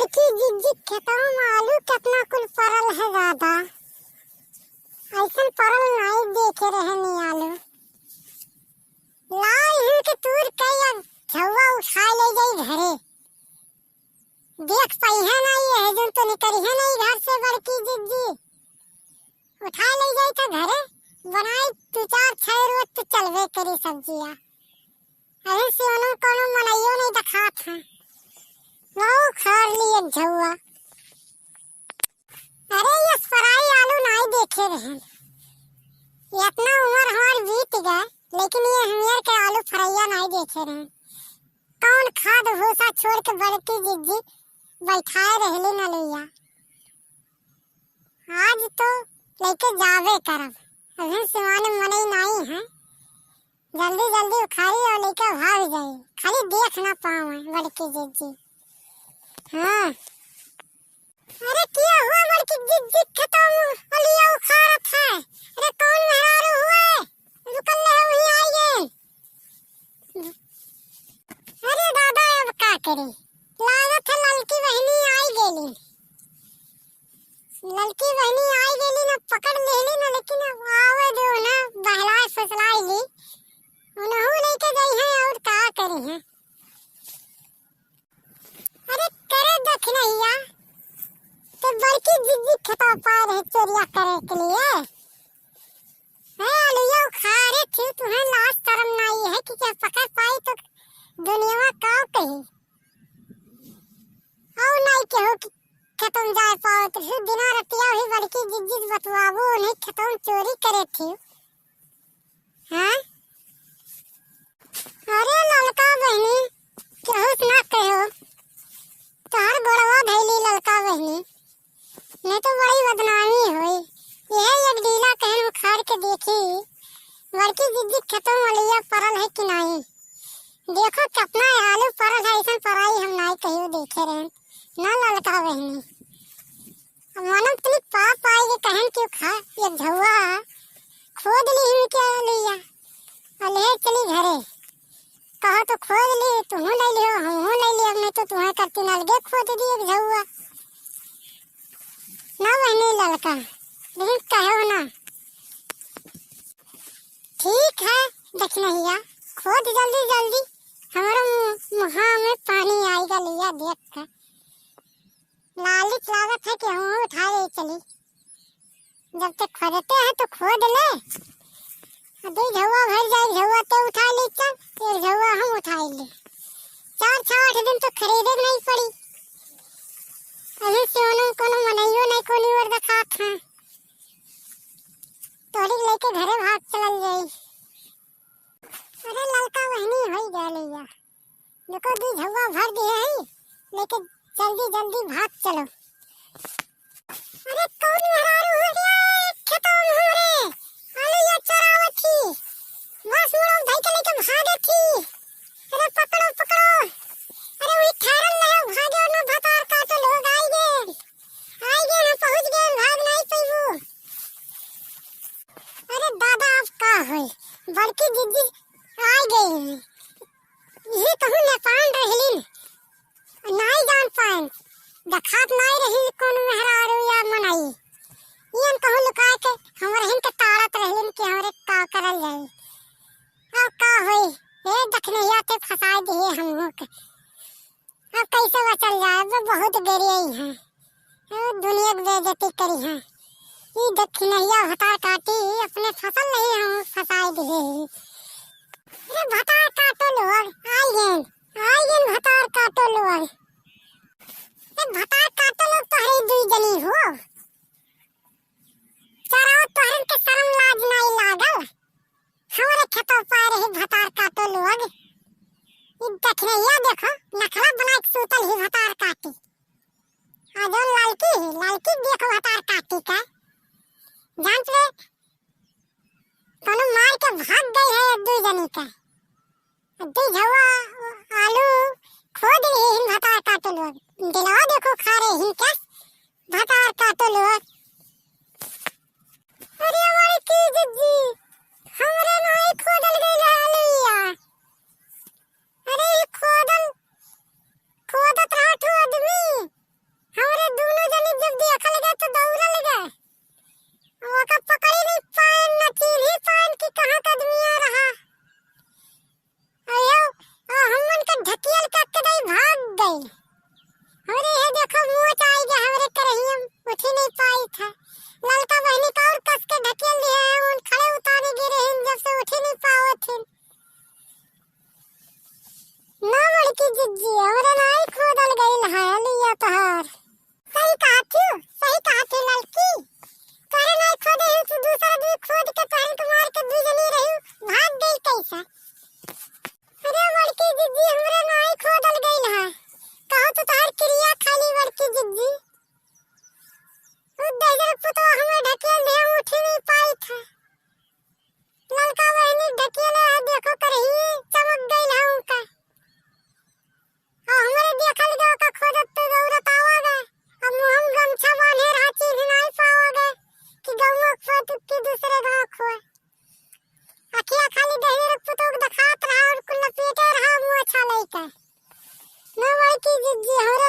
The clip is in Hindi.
बड़की जिज्जी खेतवा आलू कितना कुल परल है दादा। ऐसन परल नहीं देखे रहनी आलू। लाई हूँ कि तूर कई अब झुआ उठा ले गई घरे। देख पाई है ना ये है जो तो निकली है नहीं घर से बड़की जिज्जी। उठा ले गई तो घरे बनाई 2-4 रोज तो चलवे करी सब्जियाँ। अरे से उन्होंने कोनो मनाइयो नहीं दिखा था। वो खार लिए झुआ। अरे ये फ्राई आलू नहीं देखे रहे। इतना उम्र हमार बीत गए लेकिन ये हमें के आलू फ्राइया नहीं देखे रहे। कौन खाद भूसा छोड़ के बड़की जिज्जी बैठाए रहली न लैया। आज तो लेके जावे करब। अभी सिवाने मने नहीं है। जल्दी जल्दी उखाड़ी और लेके भाग जाए। खाली देख ना पाऊँ बड़की जिज्जी। हाँ अरे क्या हुआ बड़की जिज्जी खत्म अलिया उखाड़त है। अरे कौन मेहरारू हुए रुकल ले वही आई गए। अरे दादा अब का करी लागत है लड़की बहनी आई गेली। लड़की बहनी आई गेली ना पकड़ लेली ना लेकिन अब आवे दो ना बहलाए फसलाई ली। उन्हों लेके गई है और का करी है। अरे करे देख नैया तो बड़की जिज्जी खता पाए रहे चोरिया करे के लिए। है आलूया उखाड़े थी तुम्हें लाश शर्म नहीं है कि क्या पकड़ पाई तो दुनिया में काव कही। और नहीं कहो कि खत्म जाए पाओ तो फिर बिना रतिया हुई बड़की जिज्जी बतवाबो उन्हें खत्म चोरी करे थी। हाँ अरे लड़का बहनी कहूँ ना कहो तार बड़वा धैली लड़का बहनी नहीं तो बड़ी बदनामी हुई। यह एक डीला कहन उखाड़ के देखी बड़की जिज्जी खत्म वालिया परल है कि नहीं। देखो कितना आलू परल है ऐसा पराई हम नहीं कहियो देखे रहे ना लड़का बहनी। अब मानो तुम पाप आएगी कहन क्यों खा ये झुआ खोद ली हुई क्या लिया और ले चली घरे। कहो तो खोद ली तुम ले लियो हम ले लियो नहीं तो तुम्हें करती नलगे खोद दी एक झुआ ना बहनी लड़का लेकिन कहो ना ठीक है देख नैया खोद जल्दी जल्दी हमारा मुँह में पानी आएगा लिया देख कर। लालिच लागत है कि हम उठा ले चली। जब तक खोदते हैं तो खोद ले दो झुआ भर जाए झुआ तो उठा ले चल एक झुआ हम उठा ले 4-8 दिन तो खरीदे नहीं पड़ी। अभी से उन्होंने कोनो मनाइयो नहीं कोली और रखा था तोड़ी लेके घरे भाग चल गई। अरे लड़का बहनी हो गया लिया देखो दो झुआ भर दिए हैं लेके जल्दी जल्दी भाग चलो। अरे कौन मेहरारू हो गया खत्म हो रे आलू या चरावत थी बस मुड़ो भाई के लेके भागे थी। अरे पकड़ो पकड़ो अरे वही ठहरन नहीं भागे और ना भतार का तो लोग आई गए ना पहुंच गए भाग नहीं पाइबो। अरे दादा अब का होई बड़की जिज्जी आई गई ये कहूँ नेपाल रहलिन नहीं जान पाए दखात नहीं रही कौन मेहरारू या मनाई ये कहूँ लुका के हमारे हिन के ताड़त रहलिन कि हमरे का करल जाए। अब का होई ये दखनैया ते फंसा दिए हम लोग अब कैसे बचल जाए वो बहुत गरियाई है दुनिया की बेइज्जती करी है। ये दखनैया भतार काटी अपने फसल नहीं हम फंसा दिए। अरे भतार काटो लोग आई गए भतार काटो लोग भतार काटो लोग तो हरी दुई जनी हो चराओ तो हरन के शर्म लाज नहीं लागल हमारे खेतों पाए रही भतार काटो लोग। ये दखनैया देखो नखरा बना के सूतल ही भतार काटी और जो लड़की देखो भतार काटी का जान पे कोनो मार के भाग गई है दो जनी का दो झुआ आलू खोद रही हिन भतार काटो लोग दिलवा देखो खा रहे हिन क्या भतार काटो लोग। अरे बड़की जिज्जी हमरे नहीं खोदल गई आलूया। अरे खोदत रहा ठो आदमी था। ललका बहनी का और कस के ढकेल दिया है, उन खड़े उतारे गिरे हैं जब से उठे नहीं पाओ थे। ना बड़की जिज्जी हमरा नाई खोदल गइल है लिया तोहार। सही कहा थी ललकी, तोहरे नाई खोदे हूँ तो दूसरा भी खोद के तोहरे को मार के दूजनी रही भाग गई कैसा। अरे बड़की जिज्जी हमरा नाई खोदल गइल है, कहो तो तोहर क्रिया खाली बड़की जिज्जी। उस दहजर पुतवा हमें ढकेल दिया, उठ नहीं पाई था। ललका बहनी ढकेले है, देखो करही चमक गइल है उनका। हमारे देखल गो का खोदत तो दौड़त आवागे, अब मुहम गमछा बांधे रहा चीज नहीं पाओगे कि गौवा खोद के दूसरे गांव खोए। अखिया खाली दहजर पुतवा दिखात रहा और कुल लपेटे रहा मुंह अच्छा लइका। न भाई की जिज्जी हमरा